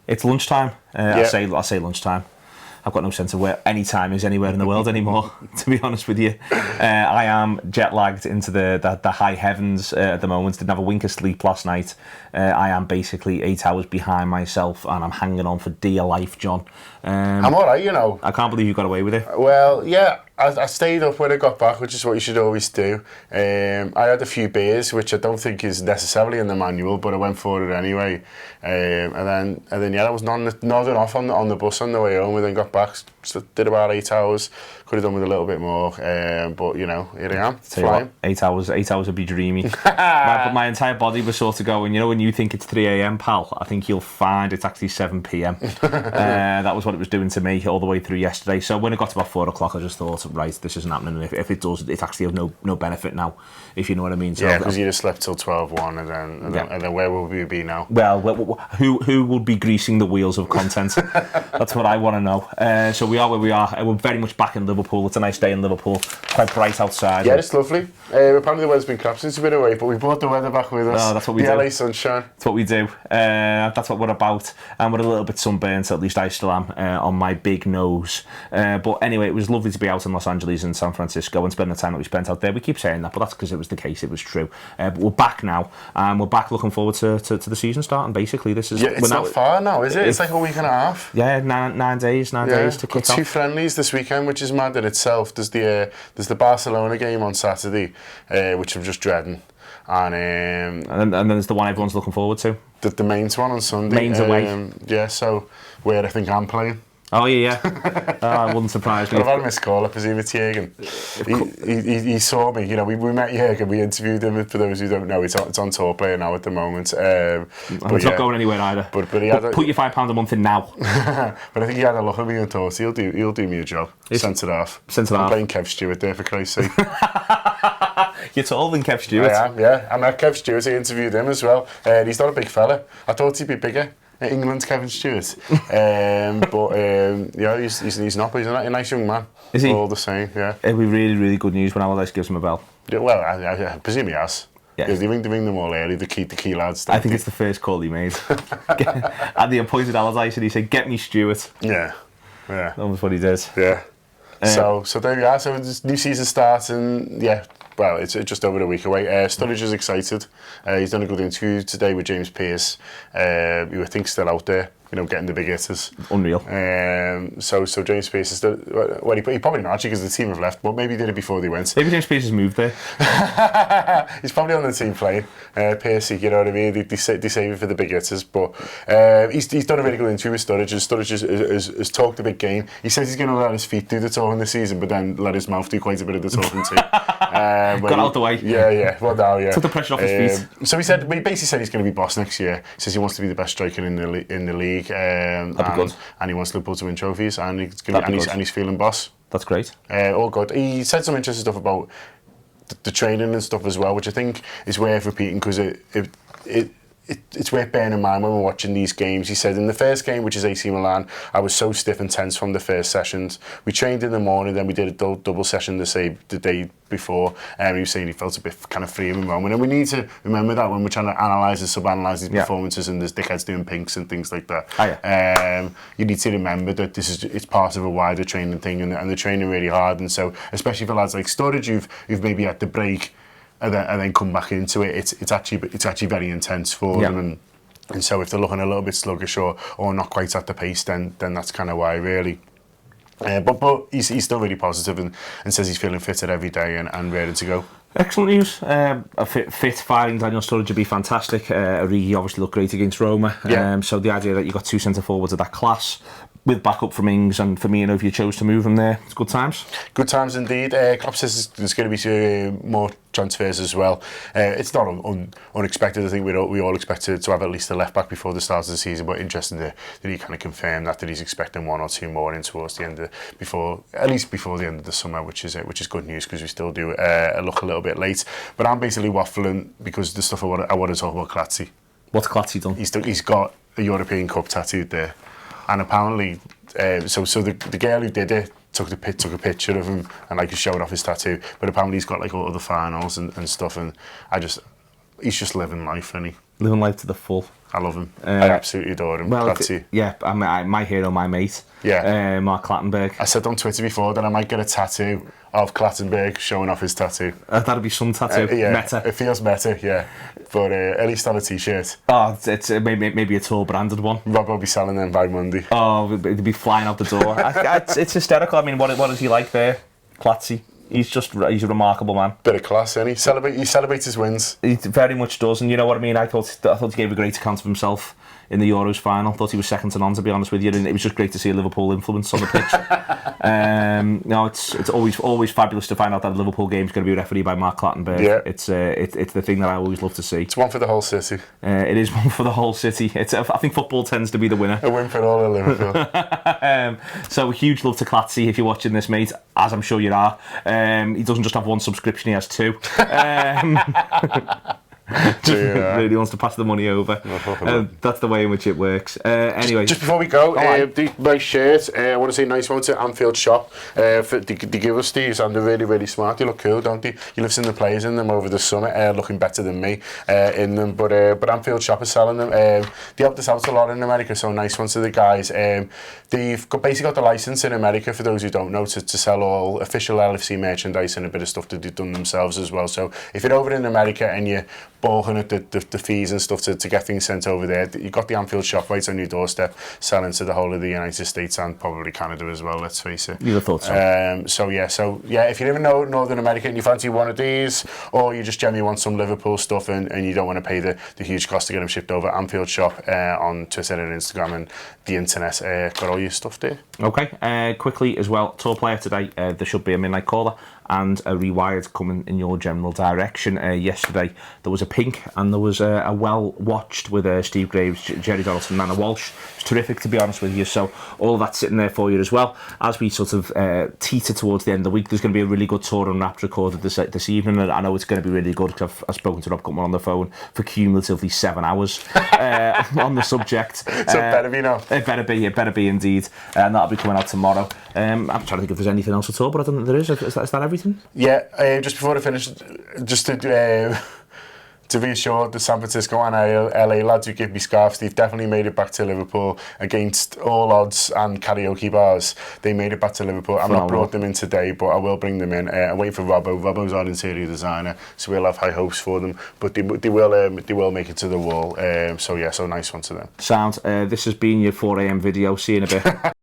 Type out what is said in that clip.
It's lunchtime. I say lunchtime. I've got no sense of where any time is anywhere in the world anymore, to be honest with you. I am jet lagged into the high heavens at the moment. Didn't have a wink of sleep last night. I am basically 8 hours behind myself, and I'm hanging on for dear life, John. I'm alright, you know. I can't believe you got away with it. Well, yeah, I stayed up when I got back, which is what you should always do. I had a few beers, which I don't think is necessarily in the manual, but I went for it anyway. And then I was nodding off on the bus on the way home, and then got back. So did about 8 hours. Could have done with a little bit more, but you know, here I am. Flying. 8 hours would be dreamy. But my entire body was sort of going, you know, when you think it's 3 a.m, pal, I think you'll find it's actually 7 p.m. That was what it was doing to me all the way through yesterday. So when it got to about 4 o'clock, I just thought, right, this isn't happening. And if it does, it's actually of no benefit now, if you know what I mean. So yeah, because you just slept till 12:1, and then where will we be now? Well, who will be greasing the wheels of content? That's what I want to know. So we are where we are. We're very much back in Liverpool. It's a nice day in Liverpool. Quite bright outside. Yeah, it's lovely. Apparently the weather's been crap since we've been away, but we brought the weather back with us. Oh, that's what we do. The LA sunshine. That's what we do. That's what we're about. And we're a little bit sunburnt, at least I still am, on my big nose. But anyway, it was lovely to be out in Los Angeles and San Francisco and spend the time that we spent out there. We keep saying that, but that's because it was the case. It was true. But we're back now, and we're back looking forward to the season starting. Basically, this is... Yeah, it's not far now, is it? It's like a week and a half. Yeah, nine days to kick off. 2 friendlies this weekend, which is mad in itself. There's the Barcelona game on Saturday, which I'm just dreading. And then there's the one everyone's looking forward to. The Mainz one on Sunday. Mainz away. Yeah, so where I think I'm playing. Oh, yeah. It wouldn't surprise me. I've had a missed call, I presume it's Jürgen. He saw me, you know, we met Jürgen, we interviewed him. For those who don't know, it's on tour player now at the moment. But it's not going anywhere either. But he had put your £5 a month in now. But I think he had a look at me and thought, he'll do me a job. Centre half. I'm playing Kev Stewart there, for Christ's sake. You're taller than Kev Stewart. I am, yeah. I met Kev Stewart, I interviewed him as well. He's not a big fella. I thought he'd be bigger. England's Kevin Stewart. But he's not, but he's a nice young man. Is he? All the same, yeah. It'd be really, really good news when Allardyce gives him a bell. Yeah, well, I presume he has. Yeah. They ring them all early, the key lads. I think it's the first call he made. And they appointed Allardyce and he said, get me Stewart. Yeah. That was what he did. Yeah. So there we are. So this new season starts, and yeah, well, it's just over a week away. Sturridge is excited. He's done a good interview today with James Pearce, who I think is still out there, you know, getting the big hitters. Unreal. So James Pearce is still... Well, he probably not, actually, because the team have left, but maybe he did it before they went. Maybe James Pearce has moved there. He's probably on the team playing. Pearce, you know what I mean? They save him for the big hitters, but he's done a really good interview with Sturridge, and Sturridge has talked a big game. He says he's going to let his feet do the talking this season, but then let his mouth do quite a bit of the talking too. Got out the way. Yeah. Well, now, yeah. Took the pressure off his feet. So he basically said he's going to be boss next year. He says he wants to be the best striker in the league, and he wants Liverpool to win trophies, and he's feeling boss. That's great. All good. He said some interesting stuff about the training and stuff as well, which I think is worth repeating, because it's worth bearing in mind when we're watching these games. He said in the first game, which is AC Milan, I was so stiff and tense from the first sessions. We trained in the morning, then we did a double session the day before, and he was saying he felt a bit kind of free in the moment. And we need to remember that when we're trying to analyse and sub-analyse these performances, and there's dickheads doing pinks and things like that. You need to remember that it's part of a wider training thing, and they're training really hard. And so, especially for lads like Sturridge, who've maybe had to break and then come back into it, it's actually very intense for them, and so if they're looking a little bit sluggish or not quite at the pace, then that's kind of why, really. But he's still really positive and says he's feeling fitter every day and ready to go. Excellent news. A fit firing Daniel Sturridge would be fantastic. Origi obviously looked great against Roma. So the idea that you've got 2 centre forwards of that class, with backup from Ings and Firmino, if you chose to move them there, it's good times. Good times indeed. Klopp says there's going to be more transfers as well. It's not unexpected. I think we all expected to have at least a left back before the start of the season, but interesting that he kind of confirmed that he's expecting 1 or 2 more in towards the end before the end of the summer, which is good news, because we still do look a little bit late. But I'm basically waffling because the stuff I want to talk about Clatty. What's Clatty done? He's got a European Cup tattooed there. And apparently, so the girl who did it took a picture of him and showed off his tattoo. But apparently he's got other finals and stuff. And he's just living life, isn't he? Living life to the full. I love him. I absolutely adore him. Well, Clatty. yeah, my hero, my mate. Yeah. Mark Clattenburg. I said on Twitter before that I might get a tattoo of Clattenburg showing off his tattoo. That'd be some tattoo. Yeah, Meta. it feels meta, yeah. But at least on a t-shirt. Oh, it's maybe a tall branded one. Rob will be selling them by Monday. Oh, it'd be flying out the door. It's hysterical. I mean, what is he like there, Clatty? He's a remarkable man. Bit of class, and he celebrates his wins. He very much does, and you know what I mean. I thought he gave a great account of himself in the Euros final. Thought he was second to none, to be honest with you, and it was just great to see a Liverpool influence on the pitch. No, it's always fabulous to find out that a Liverpool game is going to be refereed by Mark Clattenburg. Yeah. It's the thing that I always love to see. It's one for the whole city. It is one for the whole city. I think football tends to be the winner. A win for all of Liverpool. So huge love to Clatty if you're watching this, mate, as I'm sure you are. He doesn't just have one subscription, he has two. Really wants to pass the money over. That's the way in which it works. Anyway, just before we go, my shirt, I want to say nice one to Anfield shop. They give us these, and they're really, really smart. They look cool, don't they? You live in the players in them over the summer, looking better than me in them. But Anfield shop is selling them. They helped us out a lot in America, so nice one to the guys. They've basically got the license in America, for those who don't know, to sell all official LFC merchandise and a bit of stuff that they've done themselves as well. So if you're over in America and you're balking at the fees and stuff to get things sent over there, you've got the Anfield shop right on your doorstep, selling to the whole of the United States and probably Canada as well, let's face it. You'd have thought so. So yeah, if you live in Northern America and you fancy one of these, or you just generally want some Liverpool stuff and you don't want to pay the huge cost to get them shipped over, Anfield shop on Twitter and Instagram and the internet, got all your stuff there. Okay, quickly as well, tour player today, there should be a midnight caller and a rewired coming in your general direction. Yesterday there was a pink and there was a well watched with Steve Graves, Jerry Donaldson, Nana Walsh. It's terrific, to be honest with you. So all of that's sitting there for you as well. As we sort of teeter towards the end of the week, there's going to be a really good tour and wrap recorded this evening, and I know it's going to be really good because I've spoken to Rob Gutman on the phone for cumulatively 7 hours on the subject. So it better be now. It better be indeed, and that'll be coming out tomorrow. I'm trying to think if there's anything else at all, but I don't think there is. Is that everything? Yeah, just before I finish, just to reassure the San Francisco and LA lads who give me scarves, they've definitely made it back to Liverpool against all odds and karaoke bars. They made it back to Liverpool. I've not brought them in today, but I will bring them in. I'm waiting for Robbo. Robbo's our interior designer, so we'll have high hopes for them. But they will make it to the wall. So nice one to them. Sound. This has been your 4 a.m. video. See you in a bit.